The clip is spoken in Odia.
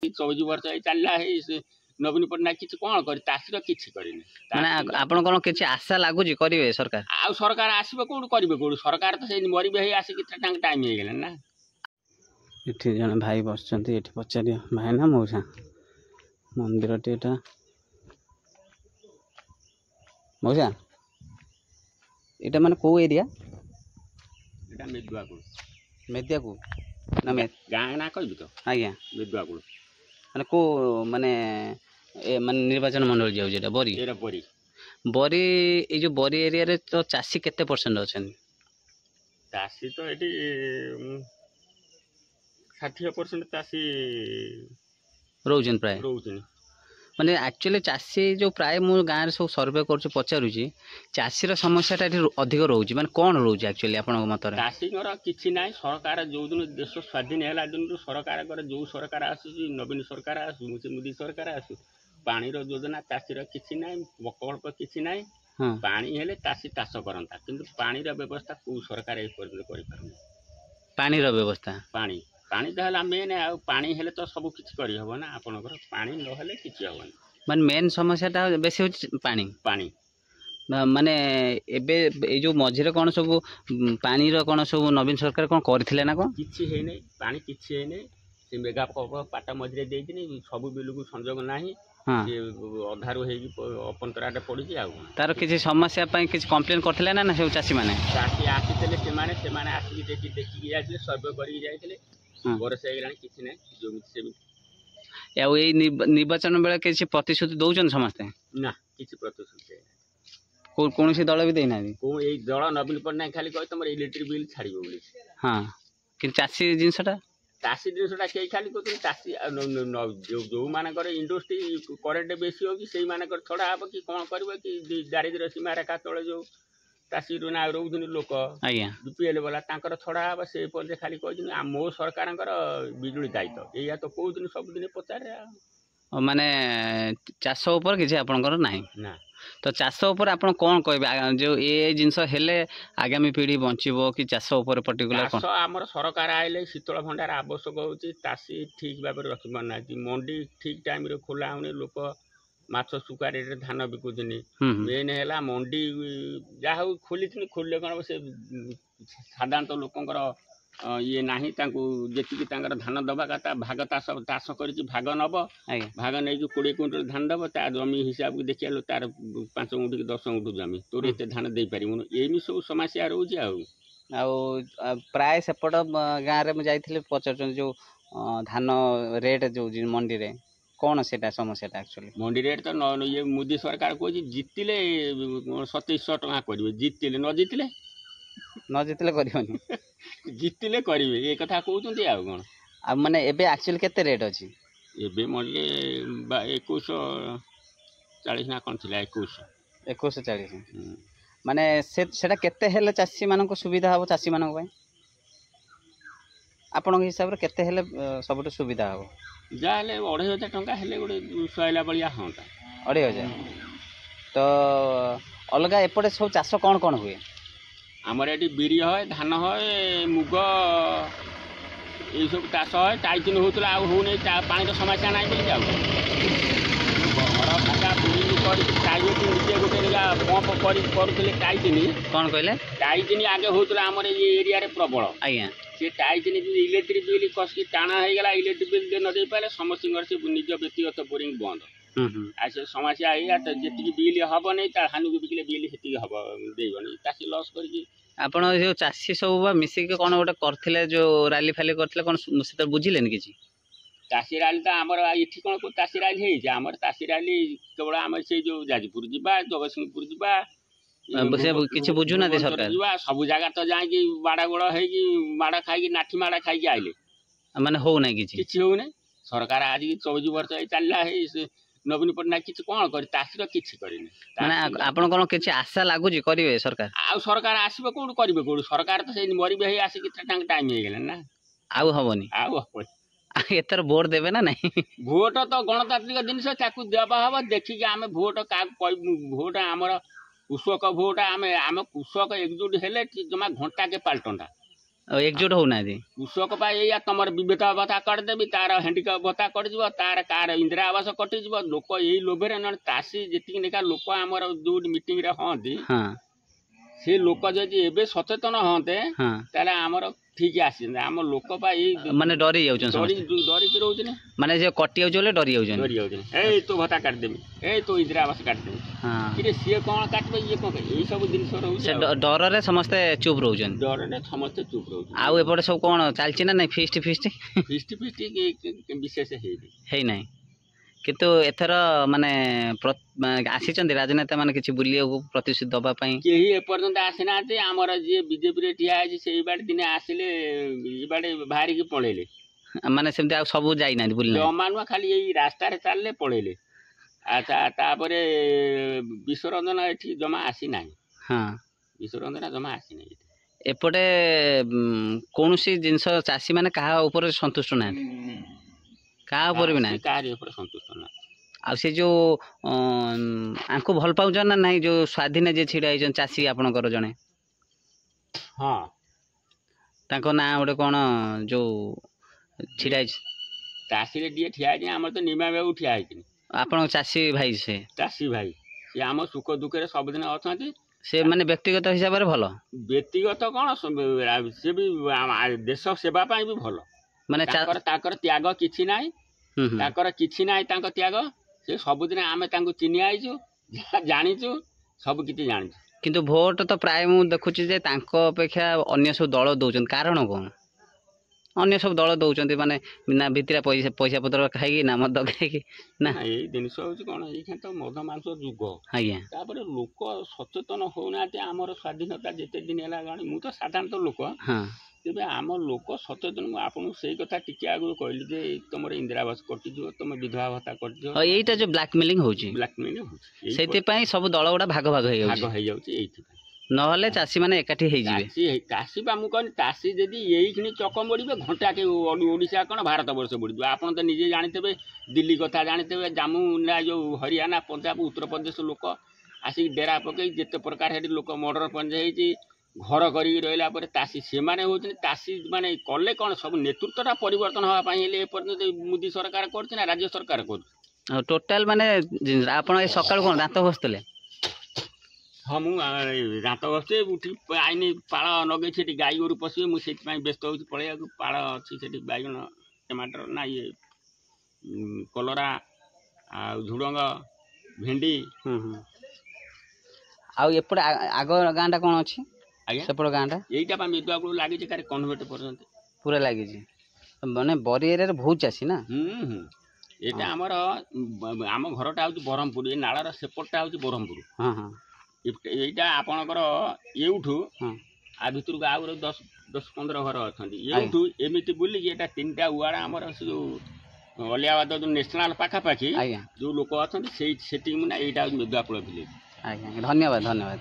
ଆସିକି 24 ବର୍ଷ ହେଇ ଚାଲିଲା ହେଇ ନବୀନ ପଟ୍ଟନାୟକ କିଛି କ'ଣ କରି ଚାଷୀର କିଛି କରିନି। ମାନେ ଆପଣ କ'ଣ କିଛି ଆଶା ଲାଗୁଛି କରିବେ ସରକାର? ଆଉ ସରକାର ଆସିବ କୋଉଠୁ କରିବେ କୋଉଠୁ? ସରକାର ତ ସେଇ ମରିବେ ହେଇ ଆସିକି ତାଙ୍କ ଟାଇମ୍ ହେଇଗଲାଣି ନା। ଏଠି ଜଣେ ଭାଇ ବସିଛନ୍ତି, ଏଠି ପଚାରିବ ଭାଇ ନା ମଉସା ମନ୍ଦିରଟି ଏଟା ମଉସା ଏଇଟା ମାନେ କୋଉ ଏରିଆ? ଏଟା ମେଦୁଆକୁଳ। ମେଦିଆକୁ ନା ଗାଁ ନା କହିବି ତ? ଆଜ୍ଞା ମେଦୁଆକୁଳ। ମାନେ କୋଉ ମାନେ ମାନେ ନିର୍ବାଚନ ମଣ୍ଡଳୀ ଯାଉଛି ଏଟା ବରି? ଏଇଟା ବରି। ବରି ଏଇ ଯୋଉ ବରି ଏରିଆରେ ତ ଚାଷୀ କେତେ ପରସେଣ୍ଟ ଅଛନ୍ତି? ଚାଷୀ ତ ଏଠି 60% ଚାଷୀ ରହୁଛନ୍ତି ପ୍ରାୟ। ରହୁଛନ୍ତି। ମାନେ ଆକ୍ଚୁଆଲି ଚାଷୀ ଯେଉଁ ପ୍ରାୟ ମୁଁ ଗାଁରେ ସବୁ ସର୍ଭେ କରୁଛି ପଚାରୁଛି, ଚାଷୀର ସମସ୍ୟାଟା ଏଠି ଅଧିକ ରହୁଛି। ମାନେ କ'ଣ ରହୁଛି ଆକ୍ଚୁଆଲି ଆପଣଙ୍କ ମତରେ? ଚାଷୀଙ୍କର କିଛି ନାହିଁ। ସରକାର ଯେଉଁଦିନ ଦେଶ ସ୍ୱାଧୀନ ହେଲା ଦିନରୁ ସରକାରଙ୍କର ଯେଉଁ ସରକାର ଆସୁଛି, ନବୀନ ସରକାର ଆସୁ ସେ ମୋଦି ସରକାର ଆସୁ, ପାଣିର ଯୋଜନା ଚାଷୀର କିଛି ନାହିଁ, ପ୍ରକଳ୍ପ କିଛି ନାହିଁ। ପାଣି ହେଲେ ଚାଷୀ ଚାଷ କରନ୍ତା, କିନ୍ତୁ ପାଣିର ବ୍ୟବସ୍ଥା କେଉଁ ସରକାର ଏ ପର୍ଯ୍ୟନ୍ତ କରିପାରୁନି। ପାଣିର ବ୍ୟବସ୍ଥା ପାଣି ତ ହେଲା ମେନ୍। ଆଉ ପାଣି ହେଲେ ତ ସବୁ କିଛି କରିହେବ ନା ଆପଣଙ୍କର। ପାଣି ନହେଲେ କିଛି ହେବନି। ମାନେ ମେନ୍ ସମସ୍ୟାଟା ବେଶୀ ହେଉଛି ପାଣି। ମାନେ ଏବେ ଏଇ ଯେଉଁ ମଝିରେ କ'ଣ ସବୁ ପାଣିର କ'ଣ ସବୁ ନବୀନ ସରକାର କ'ଣ କରିଥିଲେ ନା କ'ଣ? କିଛି ହେଇନାହିଁ, ପାଣି କିଛି ହେଇନାହିଁ। ସେ ମେଗା ପାଟ ମଝିରେ ଦେଇକିନି ସବୁ ବିଲକୁ ସଂଯୋଗ ନାହିଁ। ସେ ଅଧାରୁ ହେଇକି ଅପନ୍ତରାଟେ ପଡ଼ିଛି। ଆଉ ତାର କିଛି ସମସ୍ୟା ପାଇଁ କିଛି କମ୍ପ୍ଲେନ୍ କରିଥିଲେ ନା ସବୁ ଚାଷୀମାନେ? ଚାଷୀ ଆସିଥିଲେ, ସେମାନେ ଆସିକି ଦେଖିକି ଯାଇଥିଲେ, ସର୍ଭେ କରିକି ଯାଇଥିଲେ। ବରଷ ହେଇଗଲାଣି କିଛି ନାହିଁ, ଯେମିତି ସେମିତି। ଆଉ ଏଇ ନିର୍ବାଚନ ବେଳେ କିଛି ପ୍ରତିଶ୍ରୁତି ଦଉଛନ୍ତି ସମସ୍ତେ? ନା, କିଛି ପ୍ରତିଶ୍ରୁତି ଦେଇନାହିଁ। କୌଣସି ଦଳ ବି ଦେଇନାହାନ୍ତି? ଏଇ ଦଳ ନବୀନ ପଟ୍ଟନାୟକ ଖାଲି କହେ ତମର ଇଲେକ୍ଟ୍ରିକ୍ ବିଲ୍ ଛାଡ଼ିବ ବୋଲି। କିନ୍ତୁ ଚାଷୀ ଜିନିଷଟା କେହି ଖାଲି କହୁଛନ୍ତି। ଚାଷୀ ଯେଉଁମାନଙ୍କର ଇଣ୍ଡଷ୍ଟ୍ରି କରେଣ୍ଟ ବେଶୀ ହେଉଛି ସେଇମାନଙ୍କର ଛଡ଼ା ହେବ କି କ'ଣ କରିବ କି? ଦାରିଦ୍ର୍ୟ ସୀମାରେଖା ତଳେ ଯେଉଁ ଚାଷୀ ରହୁଛନ୍ତି ଲୋକ, BPL ବାଲା, ତାଙ୍କର ଛଡ଼ା ହେବ। ସେ ପର୍ଯ୍ୟନ୍ତ ଖାଲି କହିଛନ୍ତି ମୋ ସରକାରଙ୍କର ବିଜୁଳି ଦାୟିତ୍ୱ ଏଇଆ ତ କହୁଛନ୍ତି ସବୁଦିନ ପଚାରେ। ମାନେ ଚାଷ ଉପରେ କିଛି ଆପଣଙ୍କର ନାହିଁ ନା। ତ ଚାଷ ଉପରେ ଆପଣ କ'ଣ କହିବେ? ଯେଉଁ ଏ ଜିନିଷ ହେଲେ ଆଗାମୀ ପିଢ଼ି ବଞ୍ଚିବ କି ଚାଷ ଉପରେ ପର୍ଟିକୁଲାର? ଚାଷ ଆମର ସରକାର ଆଇଲେ ଶୀତଳ ଭଣ୍ଡାର ଆବଶ୍ୟକ ହେଉଛି। ଚାଷୀ ଠିକ୍ ଭାବରେ ରଖିପାରୁନାହାନ୍ତି। ମଣ୍ଡି ଠିକ୍ ଟାଇମ୍ରେ ଖୋଲା ହେଉନି। ଲୋକ ମାଛ ଶୁଖୁଆ ରେଟ୍ରେ ଧାନ ବିକୁଛନ୍ତି। ମେନ୍ ହେଲା ମଣ୍ଡି ଯାହା ହଉ ଖୋଲିଛନ୍ତି, ଖୋଲିଲେ କ'ଣ ହେବ? ସେ ସାଧାରଣତଃ ଲୋକଙ୍କର ଇଏ ନାହିଁ। ତାଙ୍କୁ ଯେତିକି ତାଙ୍କର ଧାନ ଦେବା କଥା ଭାଗ ଚାଷ କରିକି ଭାଗ ନେବ। ଭାଗ ନେଇକି 20 କୁଇଣ୍ଟାଲ ଧାନ ଦେବ। ତା ଜମି ହିସାବକୁ ଦେଖିଲେ ତାର 5 ଗୁଣ୍ଠ କି 10 ଗୁଣ୍ଠ ଜମି, ତୋର ଏତେ ଧାନ ଦେଇପାରିବୁନି। ଏମିତି ସବୁ ସମସ୍ୟା ରହୁଛି। ଆଉ ପ୍ରାୟ ସେପଟ ଗାଁରେ ମୁଁ ଯାଇଥିଲି, ପଚାରୁଛନ୍ତି ଯେଉଁ ଧାନ ରେଟ୍ ଯେଉଁ ମଣ୍ଡିରେ, କ'ଣ ସେଇଟା ସମସ୍ୟାଟା ଆକ୍ଚୁଆଲି? ମଣ୍ଡି ରେଟ୍ ତ ଇଏ ମୋଦି ସରକାର କହୁଛି ଜିତିଲେ 2700 ଟଙ୍କା କରିବେ। ଜିତିଲେ ନ ଜିତିଲେ କରିବନି। ଜିତିଲେ କରିବେ, ଏ କଥା କହୁଛନ୍ତି। ଆଉ କ'ଣ? ଆଉ ମାନେ ଏବେ ଆକ୍ଚୁଆଲି କେତେ ରେଟ୍ ଅଛି? ଏବେ ମଣ୍ଡିରେ 2140 ନା କ'ଣ ଥିଲା? 2140। ମାନେ ସେଟା କେତେ ହେଲେ ଚାଷୀମାନଙ୍କୁ ସୁବିଧା ହେବ? ଚାଷୀମାନଙ୍କ ପାଇଁ ଆପଣଙ୍କ ହିସାବରେ କେତେ ହେଲେ ସବୁଠୁ ସୁବିଧା ହେବ? ଯାହା ହେଲେ 2500 ଟଙ୍କା ହେଲେ ଗୋଟେ ସଇଲା ଭଳିଆ ହୁଅନ୍ତା। 2500। ତ ଅଲଗା ଏପଟେ ସବୁ ଚାଷ କ'ଣ କ'ଣ ହୁଏ? ଆମର ଏଠି ବିରି ହୁଏ, ଧାନ ହୁଏ, ମୁଗ, ଏଇସବୁ ଚାଷ ହୁଏ। ଟାଇଚିନ୍ ହେଉଥିଲା, ଆଉ ହେଉନି। ପାଣିର ସମସ୍ୟା ନାହିଁ ବୋଲି ଯାଉ ଘର ଭାଗା ବୁଲି କରିକି ଟାଇଚିନ୍ ନିଜେ ଗୋଟେ ପମ୍ପ କରୁଥିଲେ। ଟାଇଚିନ୍ କ'ଣ କହିଲେ? ଟାଇଚିନ୍ ଆଗେ ହେଉଥିଲା ଆମର ଏଇ ଏରିଆରେ ପ୍ରବଳ। ସେ ଟାଇଚିନ୍ ଇଲେକ୍ଟ୍ରିକ୍ ବିଲ୍ କଷିକି ଟାଣା ହେଇଗଲା। ଇଲେକ୍ଟ୍ରିକ୍ ବିଲ୍ ନ ଦେଇପାରିଲେ ସମସ୍ତଙ୍କର ସେ ନିଜ ବ୍ୟକ୍ତିଗତ ବୋରିଂ ବନ୍ଦ। ଆଉ ସେ ସମସ୍ୟା ଏଇଆ, ଯେତିକି ବିଲ୍ ହେବନି ତା ହାନୁକୁ ବିକିଲେ ବିଲ୍ ସେତିକି ହେବ, ଦେଇବନି। ଚାଷୀ ଲସ୍ କରିକି। ଆପଣ ଯେଉଁ ଚାଷୀ ସବୁ ମିଶିକି କ'ଣ ଗୋଟେ କରିଥିଲେ, ଯେଉଁ ରାଲି ଫାଲି କରିଥିଲେ, କ'ଣ ସେତେବେଳେ ବୁଝିଲେନି କିଛି? ଚାଷୀ ରାଲି ତ ଆମର ଏଠି କ'ଣ ଚାଷୀ ରାଲି ହେଇଛି? ଆମର ଚାଷୀ ରାଲି କେବଳ ଆମର ସେଇ ଯେଉଁ ଯାଜପୁର ଯିବା, ଜଗତସିଂହପୁର ଯିବା, କିଛି ବୁଝୁନାହାନ୍ତି ସରକାର ଯିବା, ସବୁ ଜାଗା ତ ଯାଇକି ମାଡ଼ ଗୋଳ ହେଇକି ମାଡ଼ ଖାଇକି ନାଠି ମାଡ଼ ଖାଇକି ଆଇଲେ। ମାନେ ହଉନାହିଁ, କିଛି ହଉନାହିଁ। ସରକାର ଆଜିକି 24 ବର୍ଷ ହେଇ ଚାଲିଲା ହେଇ ନବୀନ ପଟ୍ଟନାୟକ କିଛି କ'ଣ କରି ଚାଷୀର କିଛି କରିନି। ମାନେ ଆପଣ କ'ଣ କିଛି ଆଶା ଲାଗୁଛି କରିବେ ସରକାର? ଆଉ ସରକାର ଆସିବ କୋଉଠୁ, କରିବେ କୋଉଠୁ? ସରକାର ତ ସେଇ ମରିବେ ହେଇ ଆସିକି ତାଙ୍କ ଟାଇମ୍ ହେଇଗଲାଣି ନା। ଆଉ ହବନି। ଏଥର ଭୋଟ ଦେବେ ନା ନାହିଁ? ଭୋଟ ତ ଗଣତାନ୍ତ୍ରିକ ଜିନିଷ, ତାକୁ ଦେବା ହେବ। ଦେଖିକି ଆମେ ଭୋଟ କାହାକୁ କହିବୁ? ଭୋଟ ଆମର କୃଷକ ଭୋଟ। ଆମେ କୃଷକ ଏକଜୁଟ ହେଲେ ଜମା ଘଣ୍ଟାକେ ପାଲଟନ୍ତା। एकजुट होना कृषक या तुम विधवा भत्ता कटदेवी तार हैंडिकैप भत्ता कटिज तार कार इंदिरा आवास कटिज लोक यही लोभे न चाषी जी लेखा लोक आम जो मीटिंग हाँ से लोक जदि एबे सचेतन हाँ आमर ठीक आस आम लोक माने डरी डरिक रोचे माने जे कटि जाउछ डरी जाउछ ए तो भत्ता काटदेमी ए तो इंदिरा आवास काटदेमी कि सी कौन काटबे ये कौन यही सब जिन डर रे समस्ते चुप रोचन डर रे समस्ते चुप रोचन आउ एपटे सब कौन चलछि ना नहीं फिस्ट फिस्ट फिस्ट फिस्ट विशेष है नहीं किंतु एथर माने आसीचंदी राजनेता माने किछि बुलिया प्रतिशोध दबा पई केही एपर्यंत आसीना आमर जी बीजेपी रे ठिया है से बाटे दिन आसिले ई बाटे बाहर की पळेले माने सेमते आ सब जाई ना बुलिना जमानुआ खाली यही रास्ता रे चलले पळेले अच्छा तापरे विश्वरंजन एठी जमा आसी नाही हां विश्वरंजन जमा आसी नाही एपटे कोनोसी जिंस चासी माने कहा ऊपर संतुष्ट ना कहा ऊपर भी ना कार्य ऊपर संतुष्ट ना आ से जो आंको भल पाउछ ना नहीं जो स्वाधीन जे छिडा आइछन चासी आपनकर जणे हां ताको ना ओडे कोन जो छिडा आइछ चासी रे दिए ठिया जे हमर तो निमा बाबू ठिया आइछन आपन चासी भाई से आम सुख दुख सब दिन अच्छा से माने व्यक्तिगत हिसाब रे भलो व्यक्तिगत कौन से भी देश सेवा भी भल माने ताकर त्याग किछि नाही ताकर किछि नाही तांको त्याग से सबुदिन आमे तांको चिनि आइछु जानिछु सब किछि जानिछु किंतु भोट तो प्राय मु देखुछि जे तांको अपेक्षा अन्य सब दल दउछन कारण कोन अन्य सब दल दउछन माने ना भितरा पैसा पत्र खाइकी ना मद खाइकी ना ए जिनिस होछि कोन एखन तो मद मांस जुग आज्ञा तापर लोक सचेतन होउनाते हमर स्वाधीनता जेते दिन हैला गाणी मु तो साधारण तो लोक हां तेबे आम लोक सचेतन आपन सेई कथा टिके आगु कहली जे तमर इंदिरा आवास कटि जो तम विधवा भत्ता कटि जो एटा जो ब्लैकमेलिंग होछि सेति पई सब दल गुडा भाग भाग हो जाउछि एथि नहले चासी माने एकाठी हे जिवे चासी बा मु कहनी चासी जदि एही खनी चक मोड़िबे घंटा के ओडिशा कोन भारत वर्ष मोड़िबे आपन तो निजे जानितेबे दिल्ली कथा जानितेबे जम्मू ना जो हरियाणा पंजाब उत्तर प्रदेश लोक आसी डेरा पकई जेते प्रकार हेडी लोक मर्डर पंज हेची घर करी रहिला पर तासी से माने होछन तासी माने कले कोन सब नेतृत्वटा परिवर्तन हवा पई हेले एपर्यंत मोदी सरकार करछ ना राज्य सरकार करछ टोटल माने आपन ए सकाळ कोन दांत घसतले हाँ मु दांत घसे उठी आईनी पाड़ नगे से गाई गोरु पशे मुझे व्यस्त हो पलैया पाड़ अच्छी से बैगन टमाटर ना ये कलरा आ झुड़ंग भेंडी आउ आग गाँटा कौन अच्छी सेपट गाँटा यहीटा मेदुआ को लगे कन्वर्ट पर्यंत पूरा लगे मैंने बरी एरिया बहुत चाषी ना ये आमर आम घरटा हूँ ब्रह्मपुर ये नालर सेपटा हूँ ब्रह्मपुर हाँ हाँ यहीटा आपणकर एठू आ भितर आउ 10-15 घर अच्छा एठू एमती बुलिक ये 3टा उड़ा आमर जो अलियाबाद जो नेशनल पाखापाखि जो लोक अच्छा से मुझे यहाँ मेदुआकुल धन्यवाद धन्यवाद।